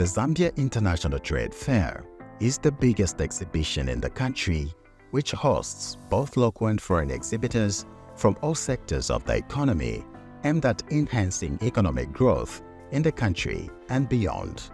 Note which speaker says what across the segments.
Speaker 1: Zambia International Trade Fair is the biggest exhibition in the country, which hosts both local and foreign exhibitors from all sectors of the economy aimed at enhancing economic growth in the country and beyond.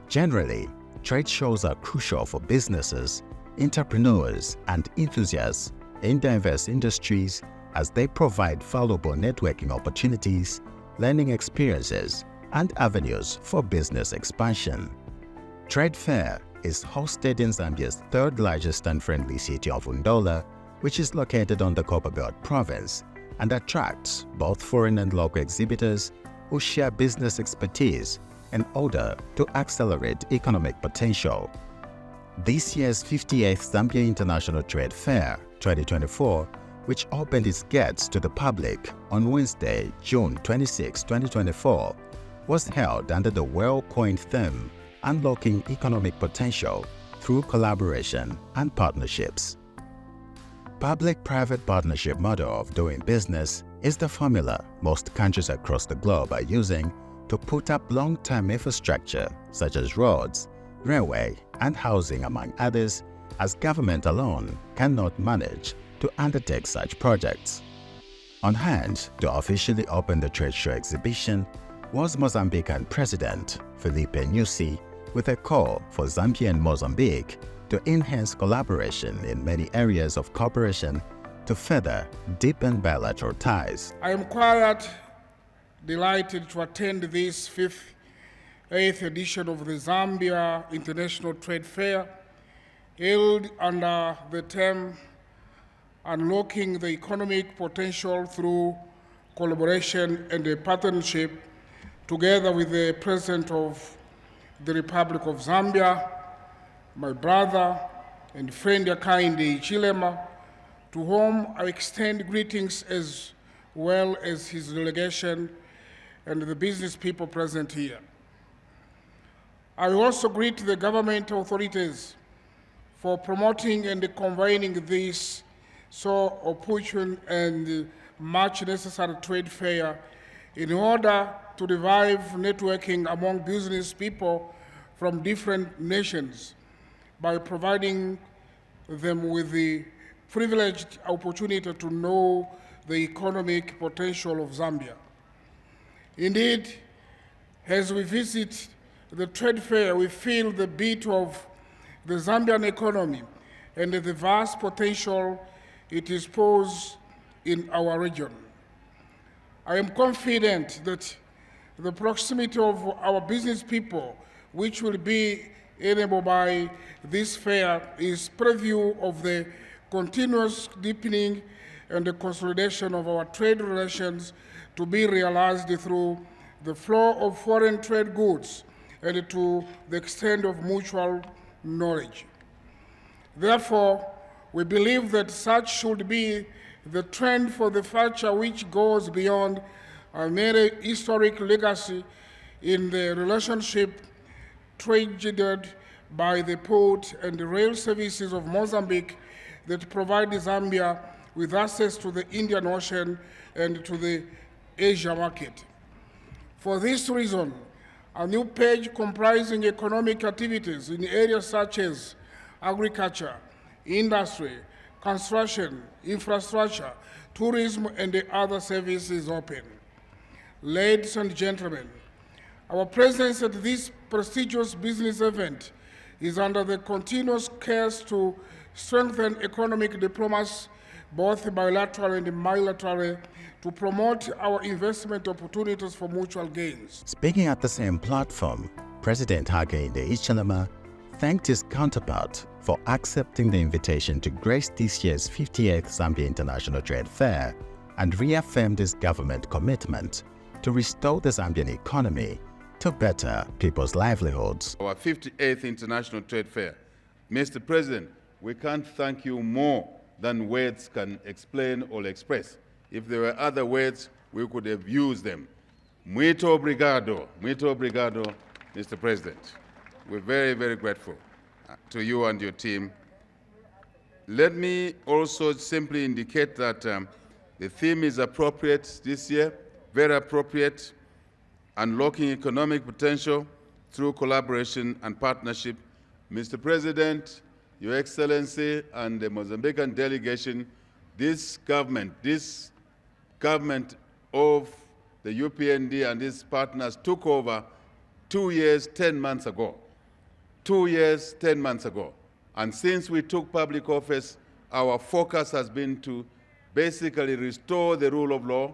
Speaker 1: Generally, trade shows are crucial for businesses, entrepreneurs, and enthusiasts in diverse industries as they provide valuable networking opportunities, learning experiences, and avenues for business expansion. Trade Fair is hosted in Zambia's third largest and friendly city of Ndola, which is located on the Copperbelt province, and attracts both foreign and local exhibitors who share business expertise in order to accelerate economic potential. This year's 58th Zambia International Trade Fair 2024, which opened its gates to the public on Wednesday, June 26, 2024, was held under the well-coined theme, Unlocking Economic Potential through Collaboration and Partnerships. Public-private partnership model of doing business is the formula most countries across the globe are using to put up long-term infrastructure such as roads, railway, and housing, among others, as government alone cannot manage to undertake such projects. On hand to officially open the trade show exhibition was Mozambican President Filipe Nyusi, with a call for Zambia and Mozambique to enhance collaboration in many areas of cooperation to further deepen bilateral ties.
Speaker 2: I am quite delighted to attend this 58th edition of the Zambia International Trade Fair, held under the theme Unlocking the Economic Potential through Collaboration and a Partnership, together with the President of the Republic of Zambia, my brother and friend Hakainde Hichilema, to whom I extend greetings as well as his delegation and the business people present here. I also greet the government authorities for promoting and convening this so opportune and much necessary trade fair in order to revive networking among business people from different nations by providing them with the privileged opportunity to know the economic potential of Zambia. Indeed, as we visit the trade fair, we feel the beat of the Zambian economy and the vast potential it is posed in our region. I am confident that the proximity of our business people, which will be enabled by this fair, is preview of the continuous deepening and the consolidation of our trade relations to be realized through the flow of foreign trade goods and to the extent of mutual knowledge. Therefore, we believe that such should be the trend for the future, which goes beyond our mere historic legacy in the relationship triggered by the port and the rail services of Mozambique that provide Zambia with access to the Indian Ocean and to the Asia market. For this reason, a new page comprising economic activities in areas such as agriculture, industry, construction, infrastructure, tourism, and the other services is open. Ladies and gentlemen, our presence at this prestigious business event is under the continuous cares to strengthen economic diplomacy, both bilateral and multilateral, to promote our investment opportunities for mutual gains.
Speaker 1: Speaking at the same platform, President Hakainde Hichilema thanked his counterpart for accepting the invitation to grace this year's 58th Zambia International Trade Fair and reaffirmed his government commitment to restore the Zambian economy to better people's livelihoods.
Speaker 3: Our 58th International Trade Fair. Mr. President, we can't thank you more than words can explain or express. If there were other words, we could have used them. Muito obrigado, Mr. President. We're very, very grateful to you and your team. Let me also simply indicate that the theme is appropriate this year, very appropriate, unlocking economic potential through collaboration and partnership. Mr. President, Your Excellency, and the Mozambican delegation, this government of the UPND and its partners took over 2 years, 10 months ago. 2 years, 10 months ago. And since we took public office, our focus has been to basically restore the rule of law.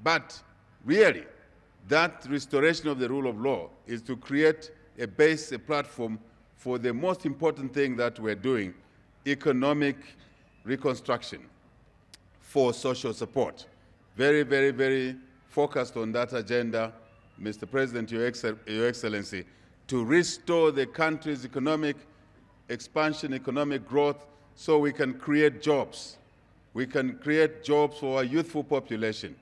Speaker 3: But really, that restoration of the rule of law is to create a base, a platform for the most important thing that we're doing, economic reconstruction for social support. Very, very, very focused on that agenda, Mr. President, Your Excellency, to restore the country's economic expansion, economic growth, so we can create jobs. We can create jobs for our youthful population.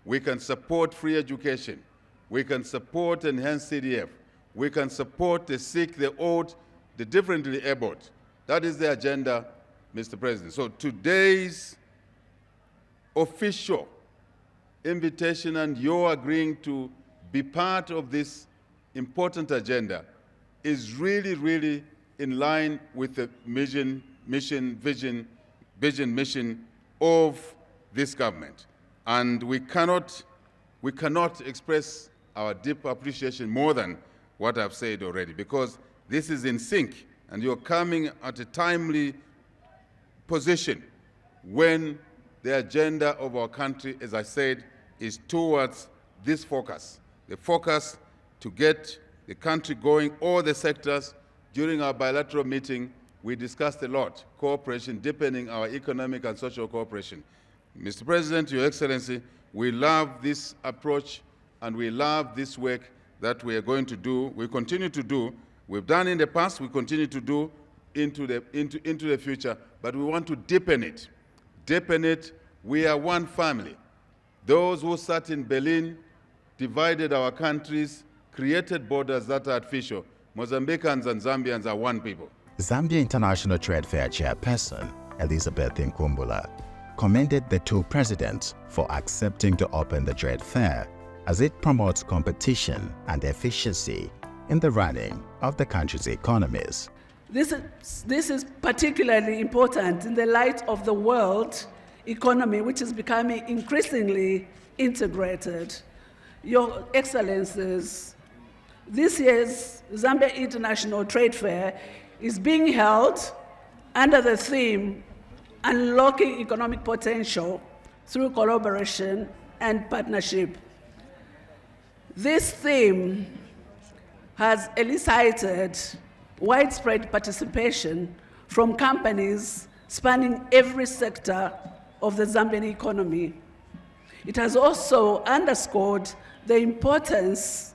Speaker 3: We can support free education. We can support enhanced CDF. We can support the sick, the old, the differently abled. That is the agenda, Mr. President. So today's official invitation and your agreeing to be part of this important agenda is really, really in line with the vision of this government. And we cannot express our deep appreciation more than what I've said already, because this is in sync, and you're coming at a timely position when the agenda of our country, as I said, is towards this focus, the focus to get the country going, all the sectors. During our bilateral meeting, we discussed a lot, cooperation, deepening our economic and social cooperation. Mr. President, Your Excellency, we love this approach and we love this work that we are going to do, we continue to do. We've done in the past, we continue to do into the future, but we want to deepen it. Deepen it. We are one family. Those who sat in Berlin, divided our countries, created borders that are artificial. Mozambicans and Zambians are one people.
Speaker 1: Zambia International Trade Fair Chairperson Elizabeth Nkumbula commended the two presidents for accepting to open the trade fair as it promotes competition and efficiency in the running of the country's economies.
Speaker 4: This is particularly important in the light of the world economy, which is becoming increasingly integrated. Your Excellencies, this year's Zambia International Trade Fair is being held under the theme Unlocking Economic Potential through Collaboration and Partnership. This theme has elicited widespread participation from companies spanning every sector of the Zambian economy. It has also underscored the importance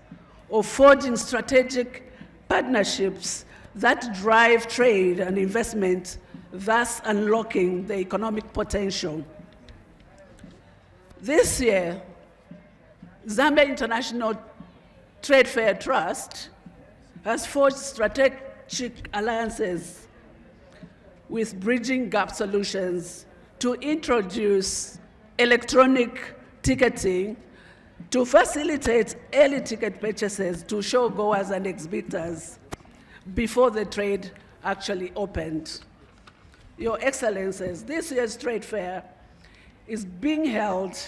Speaker 4: of forging strategic partnerships that drive trade and investment, thus unlocking the economic potential. This year, Zambia International Trade Fair Trust has forged strategic alliances with Bridging Gap Solutions to introduce electronic ticketing to facilitate early ticket purchases to showgoers and exhibitors before the trade actually opened. Your Excellencies, this year's trade fair is being held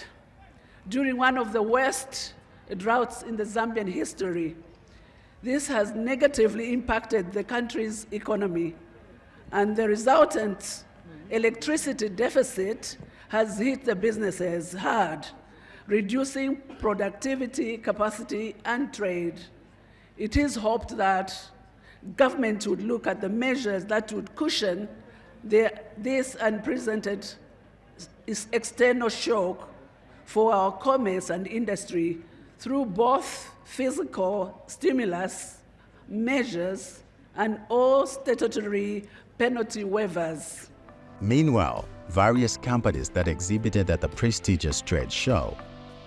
Speaker 4: during one of the worst droughts in the Zambian history. This has negatively impacted the country's economy, and the resultant electricity deficit has hit the businesses hard, reducing productivity, capacity, and trade. It is hoped that government would look at the measures that would cushion this unprecedented external shock for our commerce and industry through both physical stimulus measures and all statutory penalty waivers.
Speaker 1: Meanwhile, various companies that exhibited at the prestigious trade show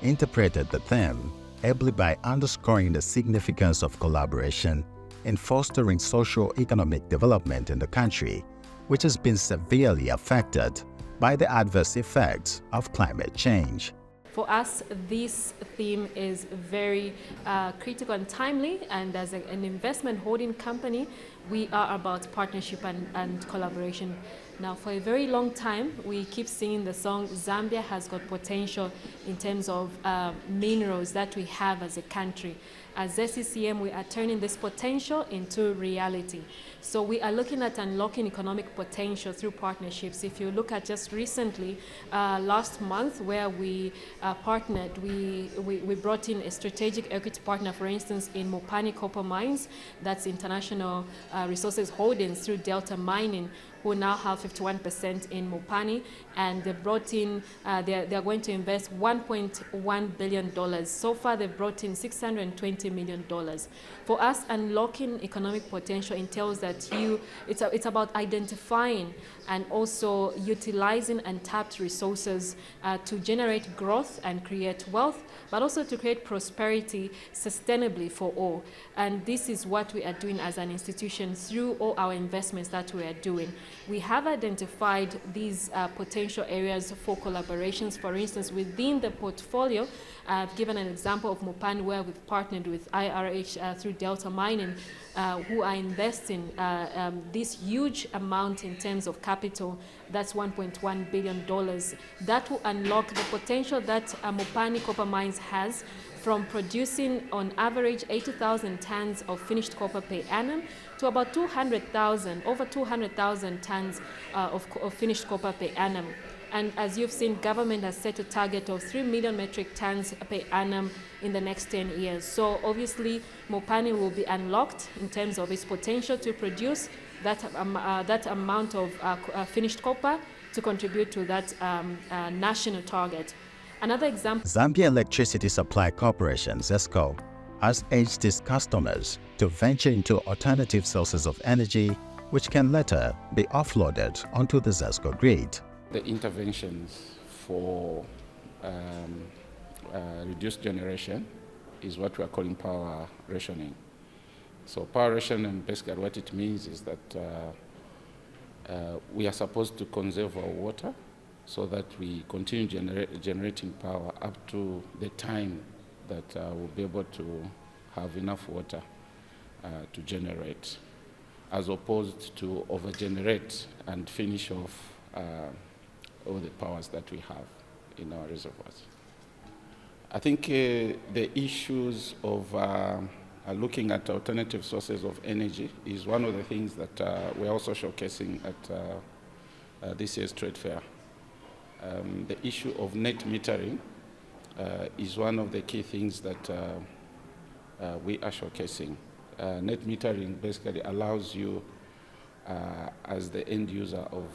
Speaker 1: interpreted the theme ably by underscoring the significance of collaboration in fostering socio-economic development in the country, which has been severely affected by the adverse effects of climate change.
Speaker 5: For us, this theme is very critical and timely, and as an investment holding company, we are about partnership and collaboration. Now, for a very long time, we keep singing the song, Zambia has got potential in terms of minerals that we have as a country. As ZCCM, we are turning this potential into reality. So we are looking at unlocking economic potential through partnerships. If you look at just recently, last month, where we partnered, we brought in a strategic equity partner, for instance, in Mopani copper mines. That's International Resources Holdings through Delta Mining, who now have 51% in Mopani, and they brought in, they're going to invest $1.1 billion. So far, they've brought in $620 million. For us, unlocking economic potential entails that it's about identifying and also utilizing untapped resources to generate growth and create wealth, but also to create prosperity sustainably for all. And this is what we are doing as an institution through all our investments that we are doing. We have identified these potential areas for collaborations. For instance, within the portfolio, I've given an example of Mopani, where we've partnered with IRH through Delta Mining, who are investing this huge amount in terms of capital. That's $1.1 billion. That will unlock the potential that Mopani Copper Mines has, from producing on average 80,000 tons of finished copper per annum to about over 200,000 tons of finished copper per annum. And as you've seen, government has set a target of 3 million metric tons per annum in the next 10 years. So obviously, Mopani will be unlocked in terms of its potential to produce that amount of finished copper to contribute to that national target. Another example.
Speaker 1: Zambia Electricity Supply Corporation, ZESCO, has urged its customers to venture into alternative sources of energy, which can later be offloaded onto the ZESCO grid.
Speaker 6: The interventions for reduced generation is what we are calling power rationing. So power rationing, basically what it means is that we are supposed to conserve our water so that we continue generating power up to the time that we'll be able to have enough water to generate, as opposed to over-generate and finish off all the powers that we have in our reservoirs. I think the issues of looking at alternative sources of energy is one of the things that we're also showcasing at this year's trade fair. The issue of net metering is one of the key things that we are showcasing. Net metering basically allows you, as the end user of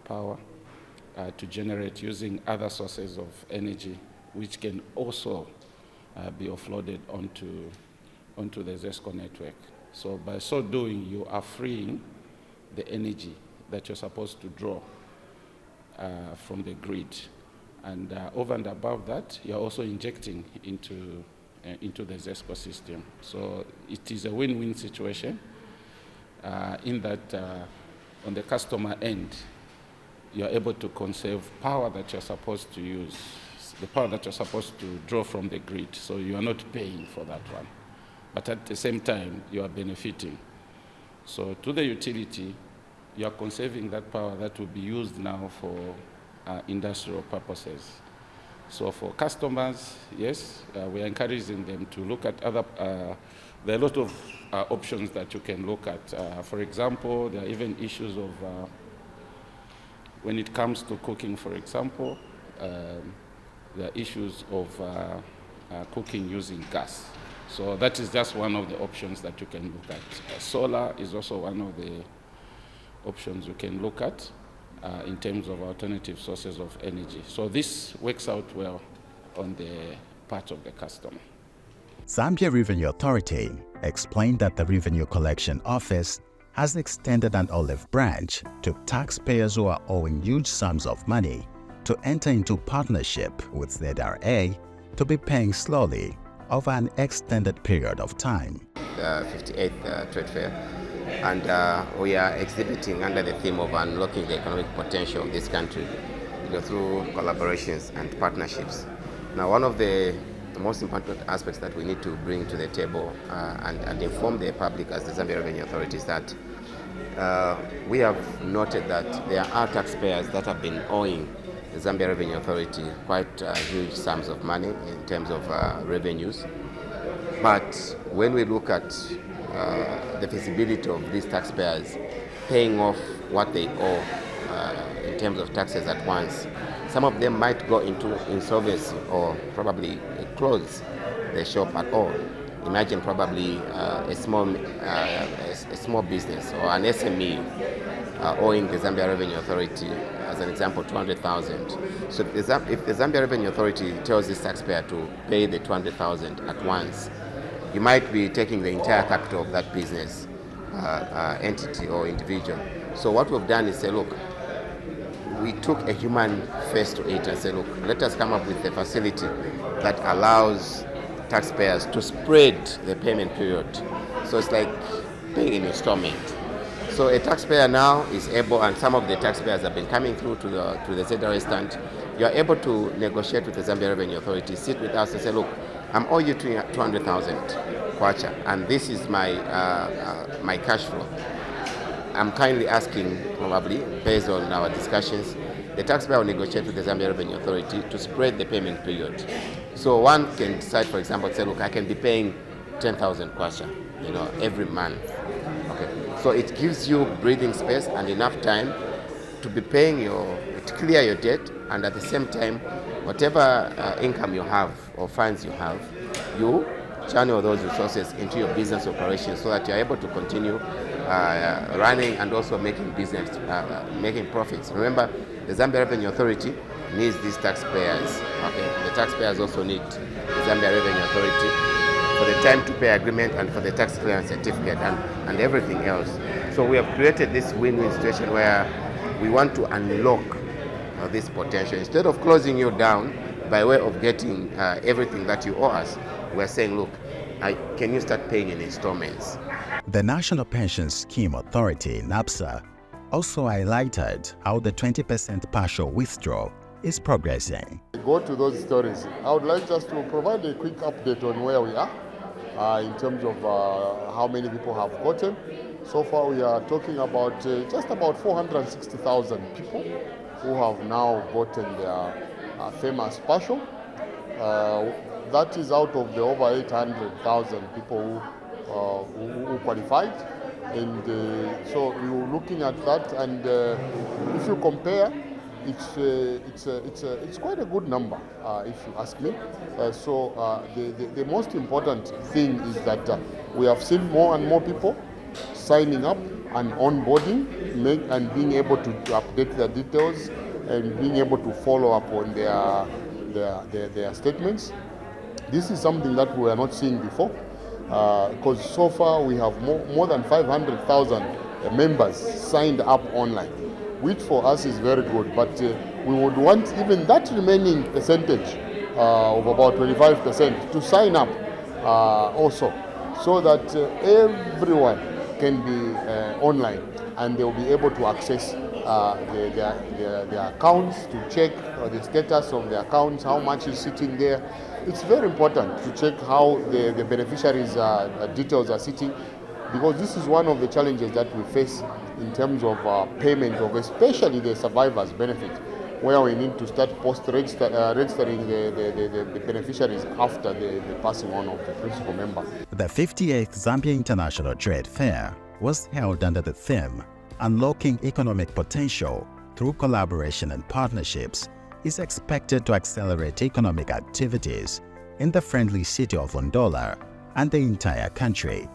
Speaker 6: power, to generate using other sources of energy, which can also be offloaded onto the ZESCO network. So by so doing, you are freeing the energy that you're supposed to draw from the grid. And over and above that, you're also injecting into the ZESCO system. So it is a win-win situation in that on the customer end, you're able to conserve power that you're supposed to use, the power that you're supposed to draw from the grid. So you are not paying for that one. But at the same time, you are benefiting. So to the utility, you are conserving that power that will be used now for industrial purposes. So for customers, yes, we are encouraging them to look at other, there are a lot of options that you can look at. For example, there are even issues of, when it comes to cooking, for example, there are issues of cooking using gas. So that is just one of the options that you can look at. Solar is also one of the options you can look at in terms of alternative sources of energy. So this works out well on the part of the customer.
Speaker 1: Zambia Revenue Authority explained that the Revenue Collection Office has extended an olive branch to taxpayers who are owing huge sums of money to enter into partnership with ZRA to be paying slowly over an extended period of time.
Speaker 7: The 58th Trade Fair, and we are exhibiting under the theme of unlocking the economic potential of this country. through collaborations and partnerships. Now, one of the most important aspects that we need to bring to the table and inform the public as the Zambia Revenue Authority is that we have noted that there are taxpayers that have been owing the Zambia Revenue Authority quite huge sums of money in terms of revenues. But when we look at the feasibility of these taxpayers paying off what they owe in terms of taxes at once, some of them might go into insolvency or probably close the shop at all. Imagine probably a small business or an SME owing the Zambia Revenue Authority, as an example, 200,000. So if the Zambia Revenue Authority tells this taxpayer to pay the 200,000 at once, you might be taking the entire capital of that business entity or individual. So what we've done is say, look, we took a human face to it and say, look, let us come up with a facility that allows taxpayers to spread the payment period. So it's like paying in installment. So a taxpayer now is able, and some of the taxpayers have been coming through to the ZRA stand, you are able to negotiate with the Zambia Revenue Authority, sit with us and say, look, I'm owing you 200,000 kwacha, and this is my my cash flow. I'm kindly asking, probably, based on our discussions, the taxpayer will negotiate with the Zambia Revenue Authority to spread the payment period. So one can decide, for example, to say, look, I can be paying 10,000 kwacha, every month. Okay. So it gives you breathing space and enough time to be paying to clear your debt, and at the same time, whatever income you have or funds you have, you channel those resources into your business operations so that you're able to continue running and also making business, making profits. Remember, the Zambia Revenue Authority needs these taxpayers. Okay, the taxpayers also need the Zambia Revenue Authority for the time to pay agreement and for the tax clearance certificate and everything else. So we have created this win-win situation where we want to unlock this potential. Instead of closing you down by way of getting everything that you owe us, we're saying, look, can you start paying in installments?
Speaker 1: The National Pension Scheme Authority, NAPSA, also highlighted how the 20% partial withdrawal is progressing.
Speaker 8: Go to those stories. I would like just to provide a quick update on where we are in terms of how many people have gotten. So far we are talking about just about 460,000 people who have now gotten their famous partial. That is out of the over 800,000 people who qualified. And so you're looking at that, and if you compare, it's quite a good number, if you ask me. So the most important thing is that we have seen more and more people signing up and onboarding and being able to update their details and being able to follow up on their statements. This is something that we were not seeing before, because so far we have more than 500,000 members signed up online, which for us is very good, but we would want even that remaining percentage of about 25% to sign up also, so that everyone can be online and they'll be able to access their accounts, to check the status of the accounts, how much is sitting there. It's very important to check how the beneficiaries' details are sitting, because this is one of the challenges that we face in terms of payment of especially the survivors' benefit, where we need to start registering the beneficiaries after the passing on of the principal member.
Speaker 1: The 58th Zambia International Trade Fair was held under the theme Unlocking Economic Potential Through Collaboration and Partnerships is expected to accelerate economic activities in the friendly city of Ndola and the entire country.